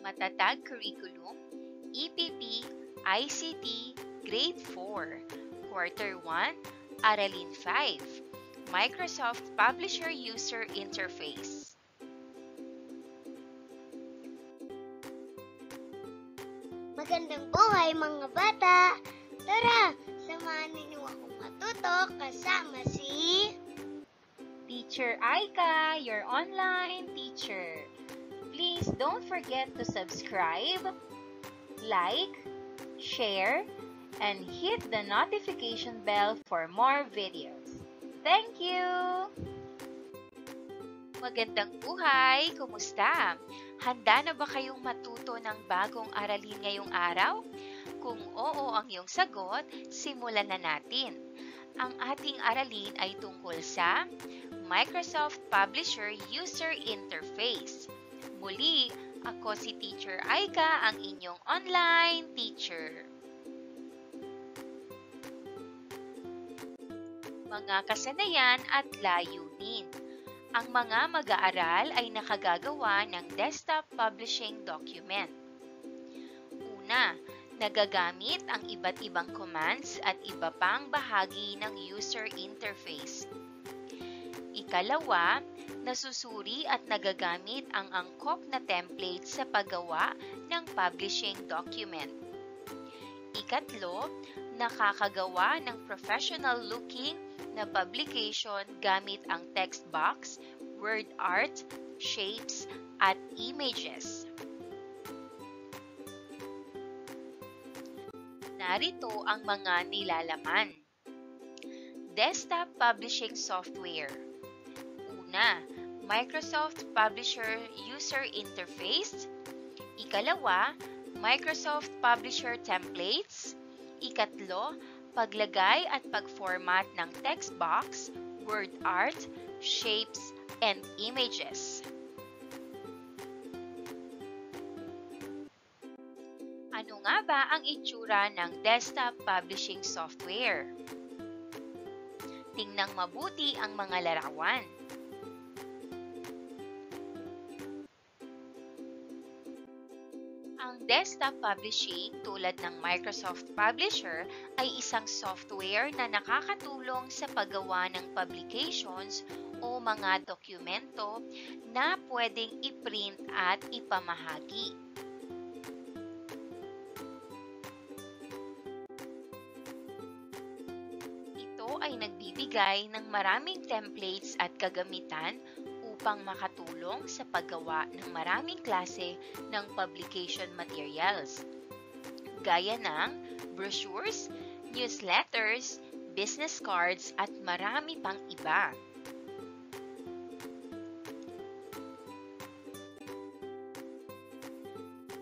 Matatag Curriculum, EPP, ICT, Grade 4, Quarter 1, Aralin 5, Microsoft Publisher User Interface. Magandang buhay mga bata! Tara, samahan ninyo akong matuto kasama si Teacher Aika, your online teacher. Please don't forget to subscribe, like, share, and hit the notification bell for more videos. Thank you! Magandang buhay! Kumusta? Handa na ba kayong matuto ng bagong aralin ngayong araw? Kung oo ang iyong sagot, simulan na natin. Ang ating aralin ay tungkol sa Microsoft Publisher User Interface. Muli, ako si Teacher Aika, ang inyong online teacher. Mga kasanayan at layunin. Ang mga mag-aaral ay nakagagawa ng desktop publishing document. Una, nagagamit ang iba't ibang commands at iba pang bahagi ng user interface. Ikalawa, nasusuri at nagagamit ang angkop na template sa paggawa ng publishing document. Ikatlo, nakakagawa ng professional-looking na publication gamit ang text box, word art, shapes, at images. Narito ang mga nilalaman. Desktop Publishing Software. Una, Microsoft Publisher User Interface. Ikalawa, Microsoft Publisher Templates. Ikatlo, paglagay at pag-format ng text box, word art, shapes, and images. Ano nga ba ang itsura ng desktop publishing software? Tingnan mabuti ang mga larawan. Ang desktop publishing tulad ng Microsoft Publisher ay isang software na nakakatulong sa paggawa ng publications o mga dokumento na pwedeng i-print at ipamahagi. Ito ay nagbibigay ng maraming templates at kagamitan upang makatulong sa paggawa ng maraming klase ng publication materials, gaya ng brochures, newsletters, business cards, at marami pang iba.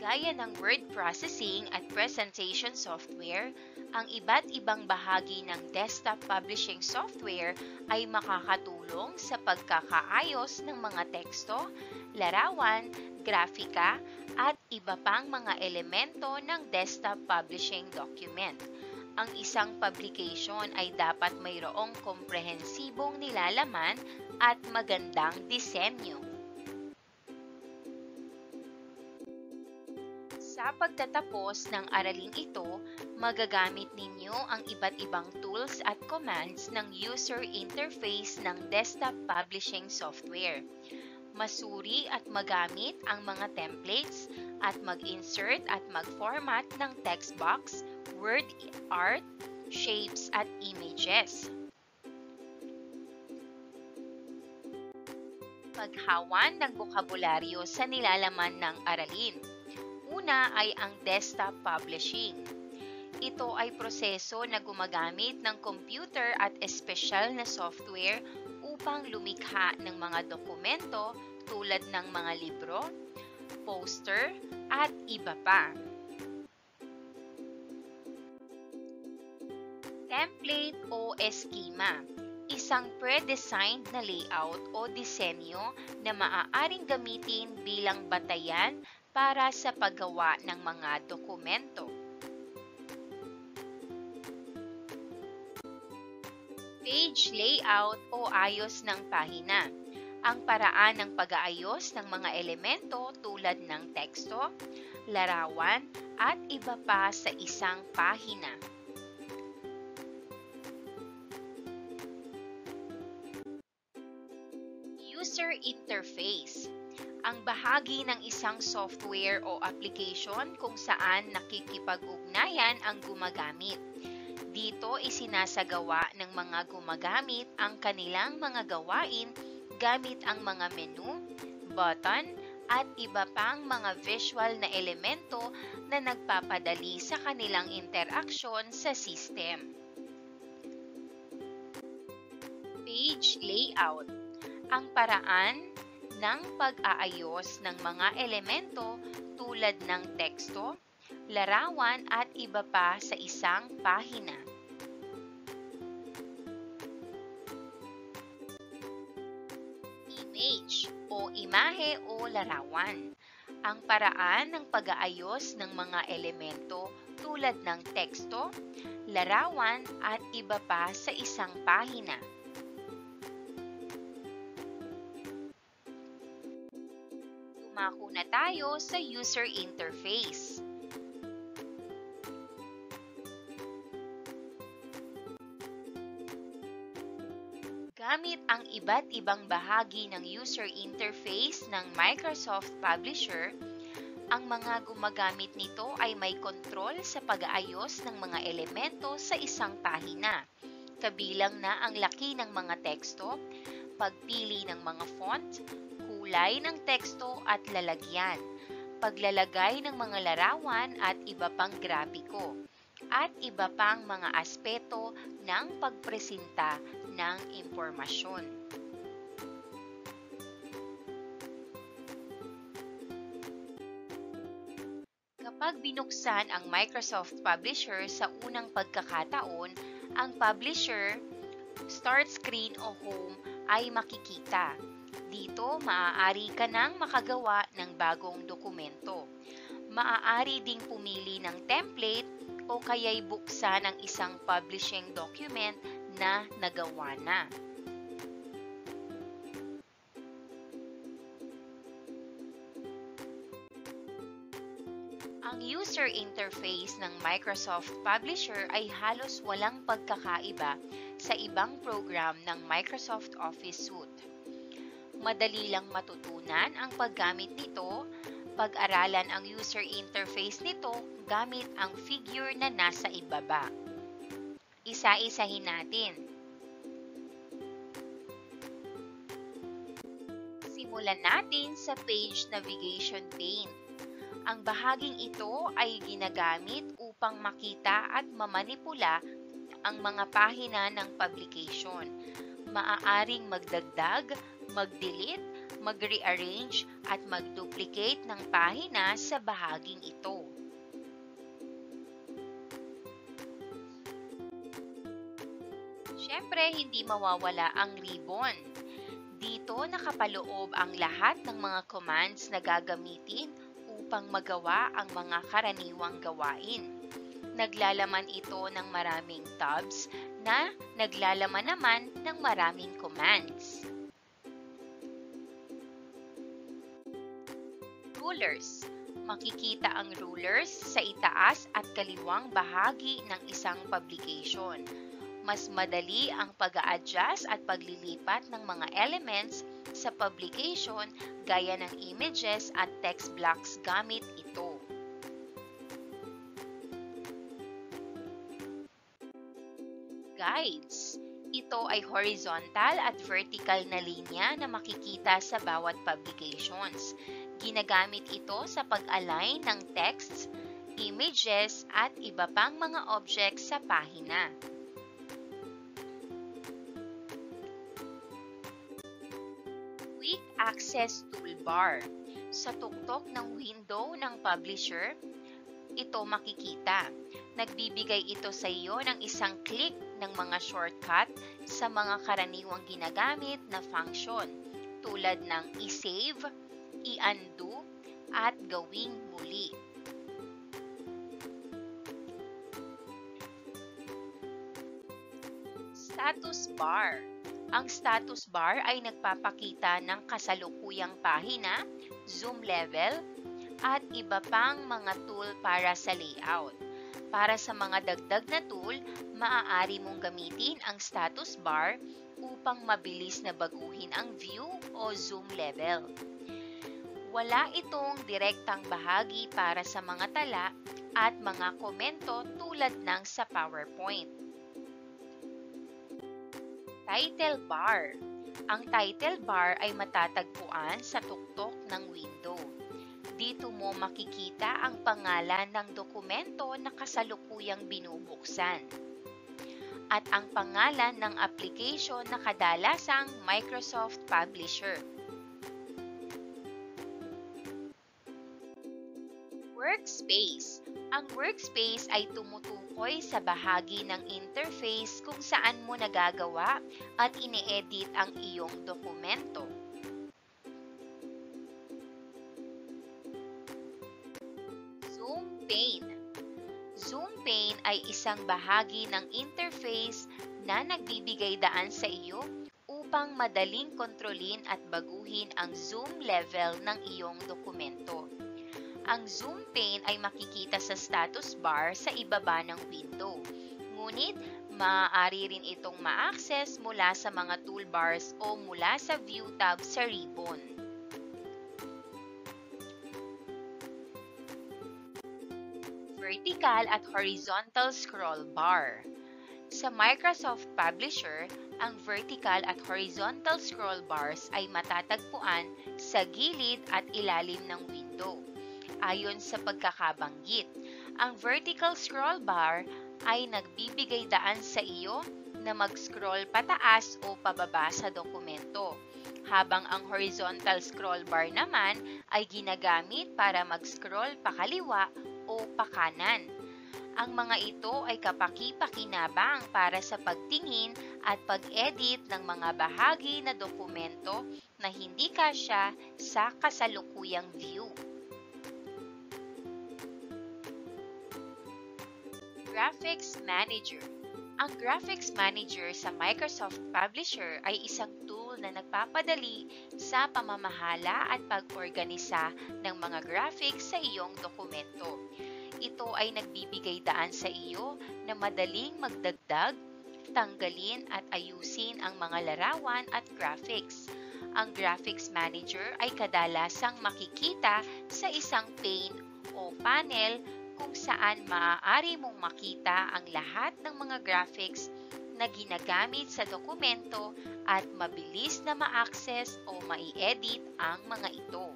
Gaya ng word processing at presentation software, ang iba't ibang bahagi ng desktop publishing software ay makakatulong sa pagkakaayos ng mga teksto, larawan, grafika, at iba pang mga elemento ng desktop publishing document. Ang isang publication ay dapat mayroong komprehensibong nilalaman at magandang disenyo. Sa pagtatapos ng araling ito, magagamit ninyo ang iba't ibang tools at commands ng user interface ng desktop publishing software. Masuri at magamit ang mga templates at mag-insert at mag-format ng text box, word art, shapes, at images. Paghawan ng bokabularyo sa nilalaman ng aralin. Una ay ang desktop publishing. Ito ay proseso na gumagamit ng computer at espesyal na software upang lumikha ng mga dokumento tulad ng mga libro, poster, at iba pa. Template o eskema. Isang pre-designed na layout o disenyo na maaaring gamitin bilang batayan para sa paggawa ng mga dokumento. Page layout o ayos ng pahina. ang paraan ng pag-aayos ng mga elemento tulad ng teksto, larawan, at iba pa sa isang pahina. User interface. Ang bahagi ng isang software o application kung saan nakikipag-ugnayan ang gumagamit. Dito isinasagawa ng mga gumagamit ang kanilang mga gawain gamit ang mga menu, button, at iba pang mga visual na elemento na nagpapadali sa kanilang interaksyon sa system. Page layout. Ang paraan ng pag-aayos ng mga elemento tulad ng teksto, larawan at iba pa sa isang pahina. Image o imahe o larawan. Ang paraan ng pag-aayos ng mga elemento tulad ng teksto, larawan at iba pa sa isang pahina. Dumako na tayo sa user interface. Gamit ang iba't ibang bahagi ng user interface ng Microsoft Publisher, ang mga gumagamit nito ay may kontrol sa pag-aayos ng mga elemento sa isang pahina, kabilang na ang laki ng mga teksto, pagpili ng mga font, kulay ng teksto at lalagyan, paglalagay ng mga larawan at iba pang grafiko, at iba pang mga aspeto ng pagpresenta ng impormasyon. Kapag binuksan ang Microsoft Publisher sa unang pagkakataon, ang Publisher, Start Screen o Home ay makikita. Dito, maaari ka nang makagawa ng bagong dokumento. Maaari ding pumili ng template o kaya'y buksan ang isang publishing document na nagawa na. Ang user interface ng Microsoft Publisher ay halos walang pagkakaiba sa ibang program ng Microsoft Office Suite. Madali lang matutunan ang paggamit nito, pag-aralan ang user interface nito gamit ang figure na nasa ibaba. Isa-isahin natin. Simulan natin sa Page Navigation pane. Ang bahaging ito ay ginagamit upang makita at mamanipula ang mga pahina ng publication. Maaaring magdagdag, mag-delete, mag-rearrange at mag-duplicate ng pahina sa bahaging ito. Siyempre, hindi mawawala ang ribbon. Dito nakapaloob ang lahat ng mga commands na gagamitin upang magawa ang mga karaniwang gawain. Naglalaman ito ng maraming tabs na naglalaman naman ng maraming commands. Rulers. Makikita ang rulers sa itaas at kaliwang bahagi ng isang publication. Mas madali ang pag-a-adjust at paglilipat ng mga elements sa publication gaya ng images at text blocks gamit ito. Guides. Ito ay horizontal at vertical na linya na makikita sa bawat publications. Ginagamit ito sa pag-align ng texts, images at iba pang mga objects sa pahina. Quick Access Toolbar. Sa tuktok ng window ng publisher, ito makikita. Nagbibigay ito sa iyo ng isang click ng mga shortcut sa mga karaniwang ginagamit na function tulad ng i-save, i-undo, at gawing muli. Status bar. Ang status bar ay nagpapakita ng kasalukuyang pahina, zoom level, at iba pang mga tool para sa layout. Para sa mga dagdag na tool, maaari mong gamitin ang status bar upang mabilis na baguhin ang view o zoom level. Wala itong direktang bahagi para sa mga tala at mga komento tulad ng sa PowerPoint. Title bar. Ang title bar ay matatagpuan sa tuktok ng window. Dito mo makikita ang pangalan ng dokumento na kasalukuyang binubuksan at ang pangalan ng application na kadalasang Microsoft Publisher. Workspace. Ang workspace ay tumutukoy sa bahagi ng interface kung saan mo nagagawa at ine-edit ang iyong dokumento. Zoom pane. Zoom pane ay isang bahagi ng interface na nagbibigay daan sa iyo upang madaling kontrolin at baguhin ang zoom level ng iyong dokumento. Ang zoom pane ay makikita sa status bar sa ibaba ng window. Ngunit, maaari rin itong ma-access mula sa mga toolbars o mula sa view tab sa ribbon. Vertical at horizontal scroll bar. Sa Microsoft Publisher, ang vertical at horizontal scroll bars ay matatagpuan sa gilid at ilalim ng window. Ayon sa pagkakabanggit, ang vertical scroll bar ay nagbibigay daan sa iyo na mag-scroll pataas o pababa sa dokumento, habang ang horizontal scroll bar naman ay ginagamit para mag-scroll pakaliwa o pakanan. Ang mga ito ay kapaki-pakinabang para sa pagtingin at pag-edit ng mga bahagi na dokumento na hindi kasya sa kasalukuyang view. Graphics Manager. Ang Graphics Manager sa Microsoft Publisher ay isang tool na nagpapadali sa pamamahala at pag-organisa ng mga graphics sa iyong dokumento. Ito ay nagbibigay daan sa iyo na madaling magdagdag, tanggalin at ayusin ang mga larawan at graphics. Ang Graphics Manager ay kadalasang makikita sa isang pane o panel kung saan maaari mong makita ang lahat ng mga graphics na ginagamit sa dokumento at mabilis na ma-access o mai-edit ang mga ito.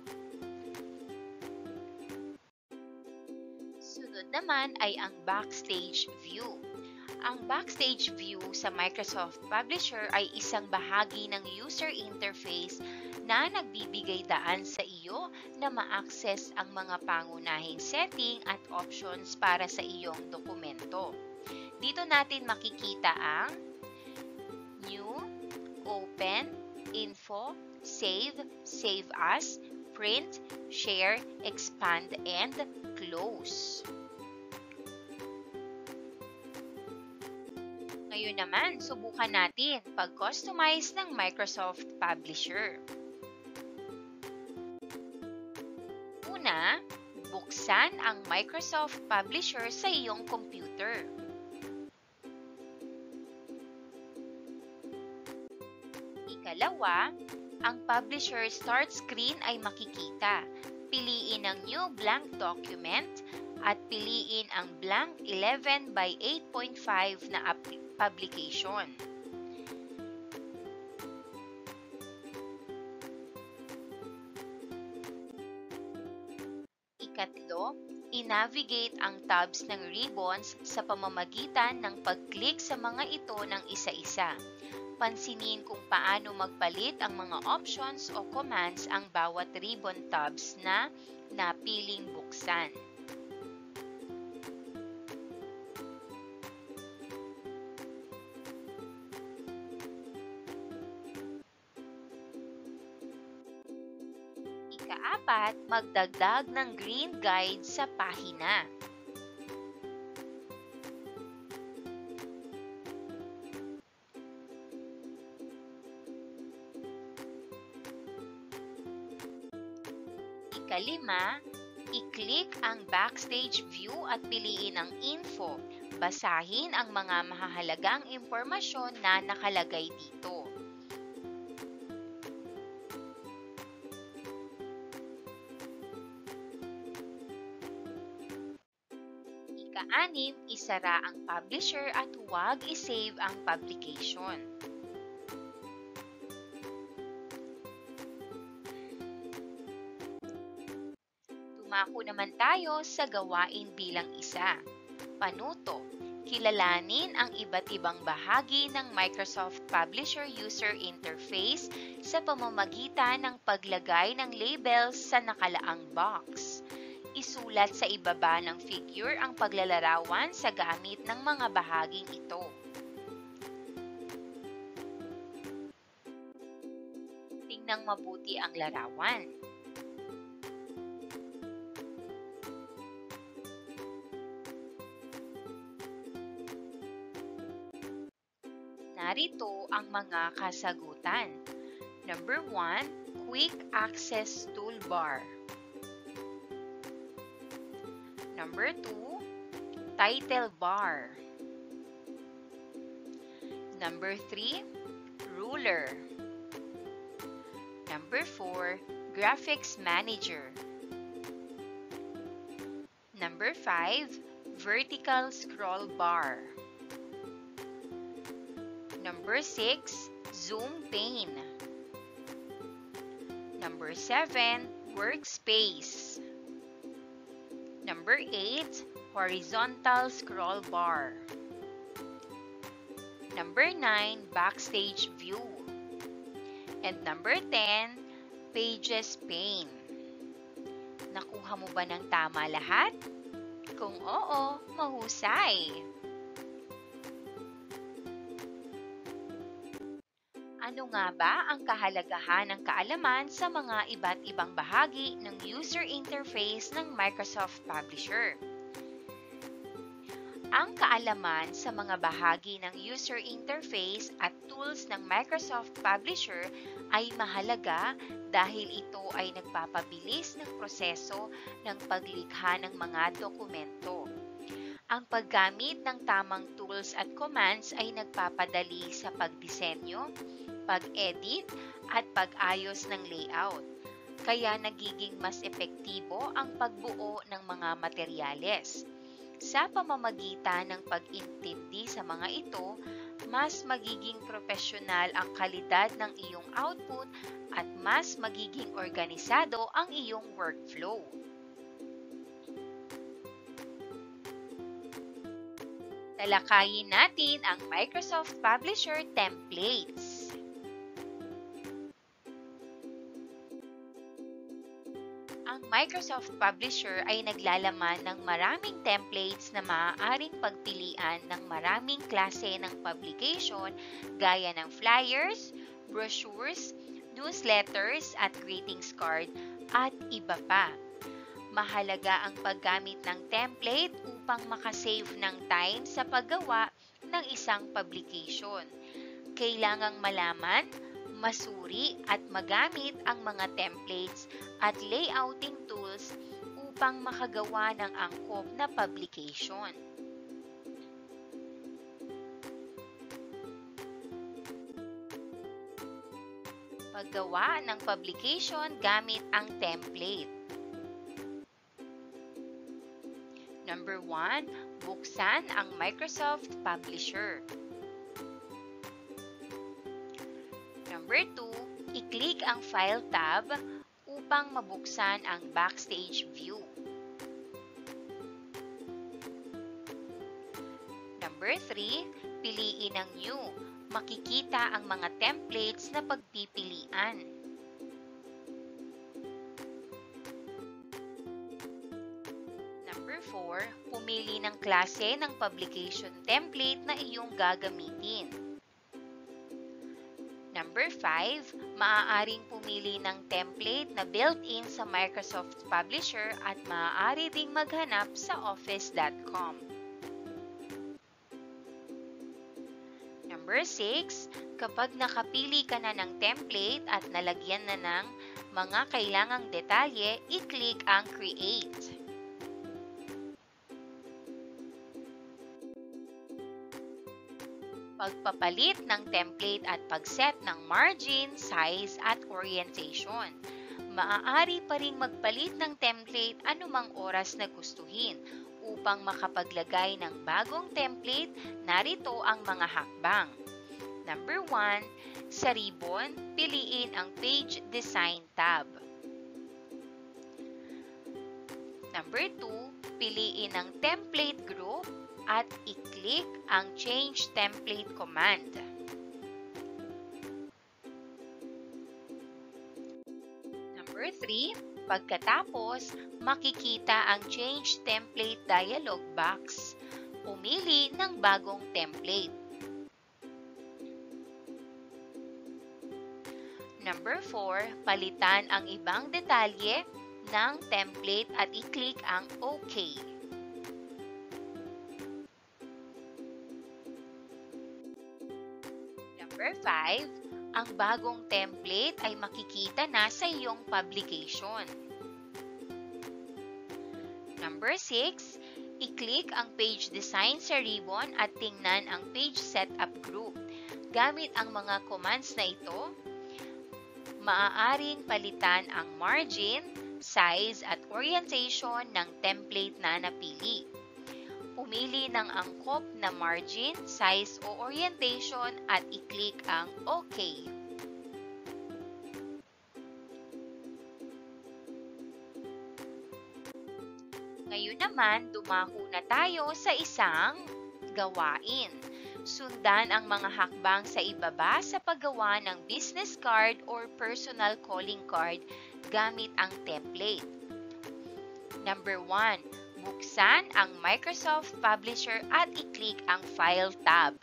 Sunod naman ay ang Backstage View. Ang Backstage View sa Microsoft Publisher ay isang bahagi ng user interface na nagbibigay daan sa iyo na ma-access ang mga pangunahing setting at options para sa iyong dokumento. Dito natin makikita ang New, Open, Info, Save, Save As, Print, Share, Expand, and Close. Ngayon naman, subukan natin pag-customize ng Microsoft Publisher. Una, buksan ang Microsoft Publisher sa iyong computer. Ikalawa, ang Publisher Start screen ay makikita. Piliin ang New Blank Document at piliin ang blank 11 by 8.5 na publication. Ikatlo, i-navigate ang tabs ng ribbons sa pamamagitan ng pag-click sa mga ito ng isa-isa. Pansinin kung paano magpalit ang mga options o commands ang bawat ribbon tabs na napiling buksan. Ikaapat, magdagdag ng green guide sa pahina. Ikalima, i-click ang Backstage view at piliin ang info. Basahin ang mga mahahalagang impormasyon na nakalagay dito. Ika-6, isara ang publisher at huwag i-save ang publication. Dumako naman tayo sa gawain bilang isa. Panuto, kilalanin ang iba't ibang bahagi ng Microsoft Publisher User Interface sa pamamagitan ng paglagay ng labels sa nakalaang box. Isulat sa ibaba ng figure ang paglalarawan sa gamit ng mga bahaging ito. Tingnan mabuti ang larawan. Narito ang mga kasagutan. Number 1, Quick Access Toolbar. Number 2, Title Bar. Number 3, Ruler. Number 4, Graphics Manager. Number 5, Vertical Scroll Bar. Number 6, Zoom Pane. Number 7, Workspace. Number 8, Horizontal Scroll Bar. Number 9, Backstage View. And number 10, Pages Pane. Nakuha mo ba ng tama lahat? Kung oo, mahusay! Ano nga ba ang kahalagahan ng kaalaman sa mga iba't ibang bahagi ng user interface ng Microsoft Publisher? Ang kaalaman sa mga bahagi ng user interface at tools ng Microsoft Publisher ay mahalaga dahil ito ay nagpapabilis ng proseso ng paglikha ng mga dokumento. Ang paggamit ng tamang tools at commands ay nagpapadali sa pagdisenyo, pag-edit at pag-ayos ng layout. Kaya nagiging mas epektibo ang pagbuo ng mga materyales. Sa pamamagitan ng pag-intindi sa mga ito, mas magiging profesional ang kalidad ng iyong output at mas magiging organisado ang iyong workflow. Talakayin natin ang Microsoft Publisher templates. Ang Microsoft Publisher ay naglalaman ng maraming templates na maaaring pagpilian ng maraming klase ng publication gaya ng flyers, brochures, newsletters at greetings card at iba pa. Mahalaga ang paggamit ng template upang makasave ng time sa paggawa ng isang publication. Kailangang malaman, masuri at magamit ang mga templates at layouting tools upang makagawa ng angkop na publication. Paggawa ng publication gamit ang template. Number 1, buksan ang Microsoft Publisher. Number 2, i-click ang File tab upang mabuksan ang Backstage view. Number 3, piliin ang New. Makikita ang mga templates na pagpipilian. Number 4, pumili ng klase ng publication template na iyong gagamitin. Number 5, maaaring pumili ng template na built-in sa Microsoft Publisher at maaari ding maghanap sa office.com. Number 6, kapag nakapili ka na ng template at nalagyan na ng mga kailangang detalye, i-click ang Create. Pagpapalit ng template at pagset ng margin, size at orientation. Maaari pa ring magpalit ng template anumang oras na gustuhin. Upang makapaglagay ng bagong template, narito ang mga hakbang. Number 1, sa ribbon, piliin ang Page Design tab. Number 2, piliin ang Template Group at i-click ang Change Template command. Number 3, pagkatapos, makikita ang Change Template dialog box. Pumili ng bagong template. Number 4, palitan ang ibang detalye ng template at i-click ang OK. Number 5, ang bagong template ay makikita na sa iyong publication. Number 6, i-click ang Page Design sa ribbon at tingnan ang Page Setup Group. Gamit ang mga commands na ito, maaaring palitan ang margin, size at orientation ng template na napili. Pumili ng angkop na margin, size o orientation at i-click ang OK. Ngayon naman, dumako na tayo sa isang gawain. Sundan ang mga hakbang sa ibaba sa paggawa ng business card or personal calling card gamit ang template. Number 1, buksan ang Microsoft Publisher at i-click ang File tab.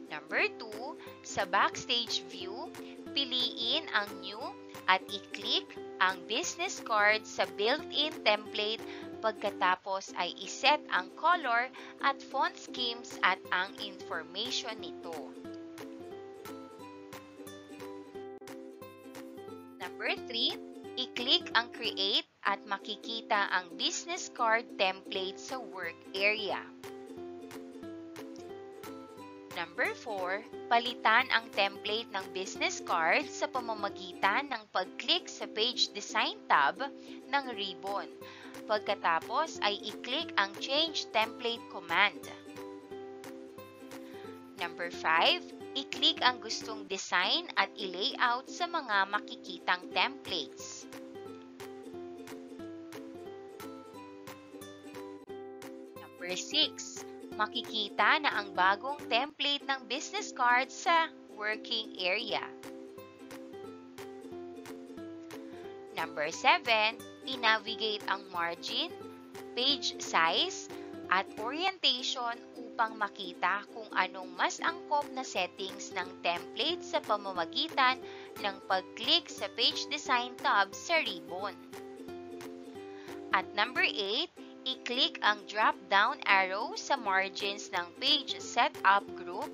Number 2, sa Backstage View, piliin ang New at i-click ang business card sa built-in template. Pagkatapos ay iset ang color at font schemes at ang information nito. Number 3, i-click ang Create at makikita ang business card template sa work area. Number 4, palitan ang template ng business card sa pamamagitan ng pag-click sa Page Design tab ng ribbon. Pagkatapos ay i-click ang Change Template command. Number 5, i-click ang gustong design at i-layout sa mga makikitang templates. Number 6, makikita na ang bagong template ng business card sa working area. Number 7, i-navigate ang margin, page size, at orientation upang makita kung anong mas angkop na settings ng template sa pamamagitan ng pag-click sa Page Design tab sa ribbon. At number 8, i-click ang drop-down arrow sa margins ng Page Setup Group.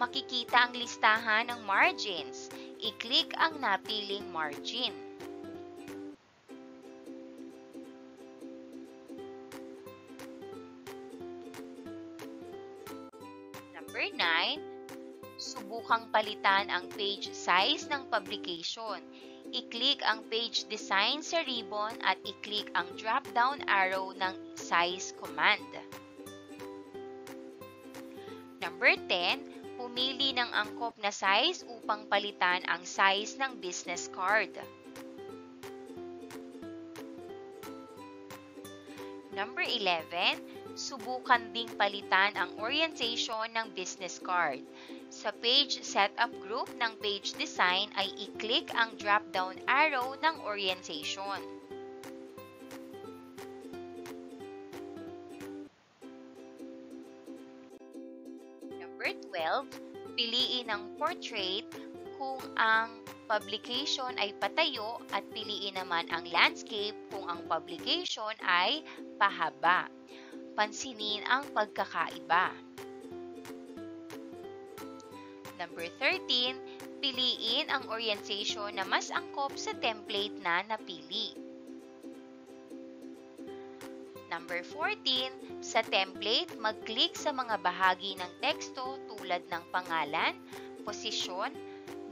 Makikita ang listahan ng margins. I-click ang napiling margin. Number 9, subukang palitan ang page size ng publication. I-click ang Page Design sa ribbon at i-click ang drop-down arrow ng Size command. Number 10, pumili ng angkop na size upang palitan ang size ng business card. Number 11, subukan ding palitan ang orientation ng business card. Sa Page Setup Group ng Page Design ay i-click ang drop-down arrow ng orientation. Number 12, piliin ang portrait kung ang publication ay patayo at piliin naman ang landscape kung ang publication ay pahaba. Pansinin ang pagkakaiba. Number 13, piliin ang orientation na mas angkop sa template na napili. Number 14, sa template, mag-click sa mga bahagi ng teksto tulad ng pangalan, posisyon,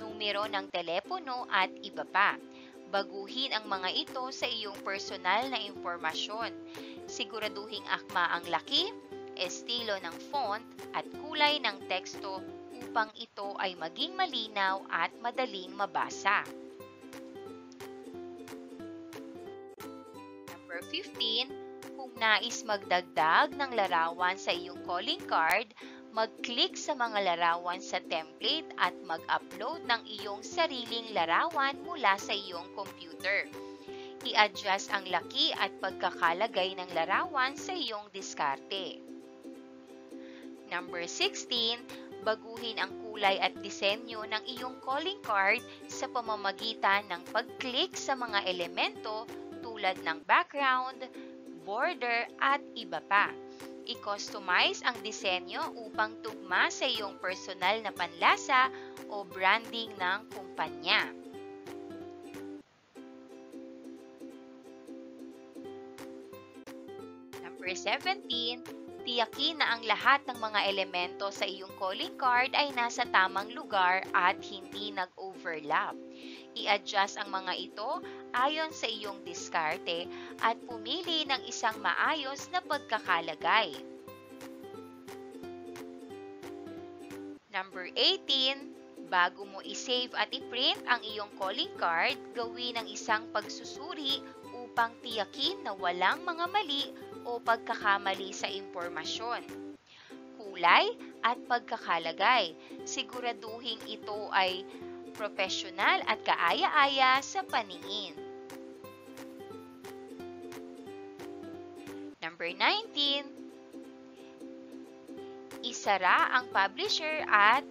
numero ng telepono at iba pa. Baguhin ang mga ito sa iyong personal na impormasyon. Siguraduhing akma ang laki, estilo ng font at kulay ng teksto upang ito ay maging malinaw at madaling mabasa. Number 15, kung nais magdagdag ng larawan sa iyong calling card, mag-click sa mga larawan sa template at mag-upload ng iyong sariling larawan mula sa iyong computer. I-adjust ang laki at pagkakalagay ng larawan sa iyong diskarte. Number 16, baguhin ang kulay at disenyo ng iyong calling card sa pamamagitan ng pag-click sa mga elemento tulad ng background, border at iba pa. I-customize ang disenyo upang tugma sa iyong personal na panlasa o branding ng kumpanya. Number 17, tiyakin na ang lahat ng mga elemento sa iyong calling card ay nasa tamang lugar at hindi nag-overlap. I-adjust ang mga ito ayon sa iyong diskarte at pumili ng isang maayos na pagkakalagay. Number 18, bago mo i-save at i-print ang iyong calling card, gawin ang isang pagsusuri upang tiyakin na walang mga mali o pagkakamali sa impormasyon. Kulay at pagkakalagay, siguraduhin ito ay profesional at kaaya-aya sa paningin. Number 19, isara ang publisher at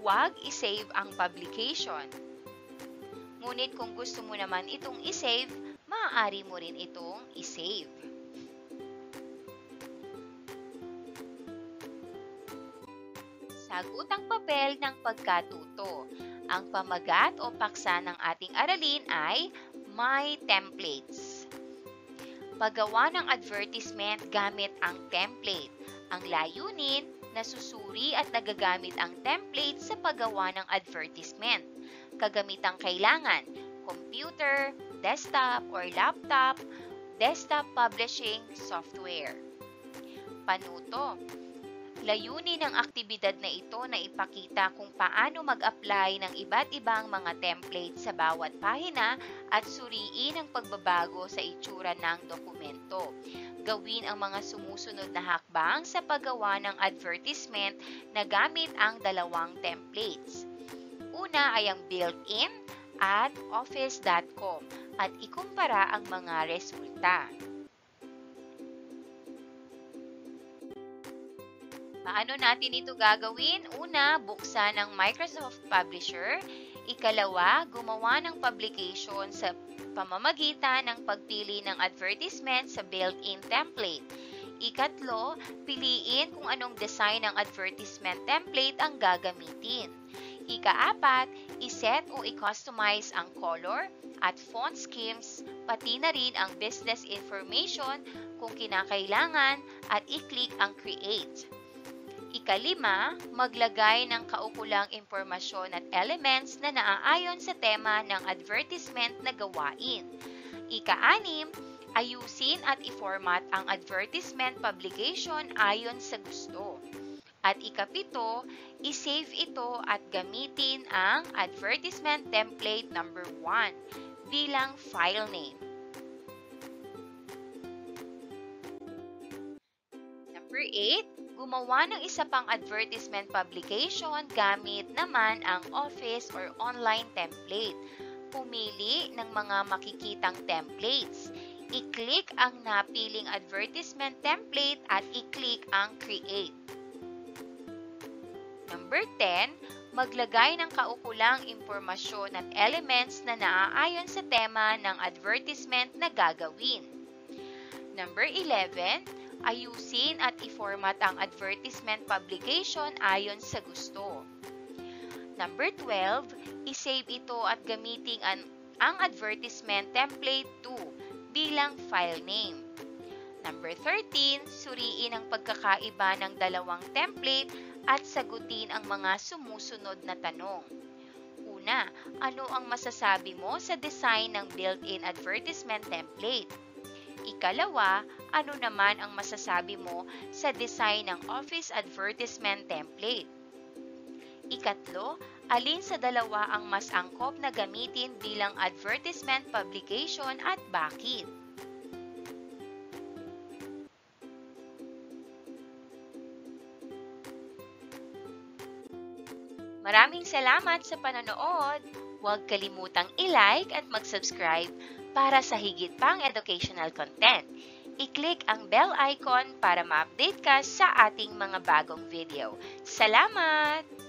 huwag isave ang publication. Ngunit kung gusto mo naman itong isave, maaari mo rin itong isave. Sagutang papel ng pagkatuto. Ang pamagat o paksa ng ating aralin ay My Templates. Paggawa ng advertisement gamit ang template. Ang layunin, nasusuri at nagagamit ang template sa paggawa ng advertisement. Kagamitang kailangan, computer, desktop or laptop, desktop publishing software. Panuto. Layunin ng aktibidad na ito na ipakita kung paano mag-apply ng iba't ibang mga template sa bawat pahina at suriin ang pagbabago sa itsura ng dokumento. Gawin ang mga sumusunod na hakbang sa paggawa ng advertisement na gamit ang dalawang templates. Una ay ang built-in at office.com at ikumpara ang mga resulta. Paano natin ito gagawin? Una, buksan ang Microsoft Publisher. Ikalawa, gumawa ng publication sa pamamagitan ng pagpili ng advertisement sa built-in template. Ikatlo, piliin kung anong design ng advertisement template ang gagamitin. Ikaapat, iset o i-customize ang color at font schemes, pati na rin ang business information kung kinakailangan at i-click ang create. Ikalima, maglagay ng kaukulang impormasyon at elements na naaayon sa tema ng advertisement na gawain. Ika-anim, ayusin at i-format ang advertisement publication ayon sa gusto. At ikapito, i-save ito at gamitin ang advertisement template number 1 bilang file name. Number 8, gumawa ng isa pang advertisement publication gamit naman ang office or online template. Pumili ng mga makikitang templates. I-click ang napiling advertisement template at i-click ang create. Number 10, maglagay ng kaukulang impormasyon at elements na naaayon sa tema ng advertisement na gagawin. Number 11, ayusin at i-format ang advertisement publication ayon sa gusto. Number 12, isave ito at gamitin ang advertisement template 2 bilang file name. Number 13, suriin ang pagkakaiba ng dalawang template at sagutin ang mga sumusunod na tanong. Una, ano ang masasabi mo sa design ng built-in advertisement template? Ikalawa, ano naman ang masasabi mo sa design ng office advertisement template? Ikatlo, alin sa dalawa ang mas angkop na gamitin bilang advertisement publication at bakit? Maraming salamat sa panonood! Huwag kalimutang i-like at mag-subscribe para sa higit pang educational content. I-click ang bell icon para ma-update ka sa ating mga bagong video. Salamat!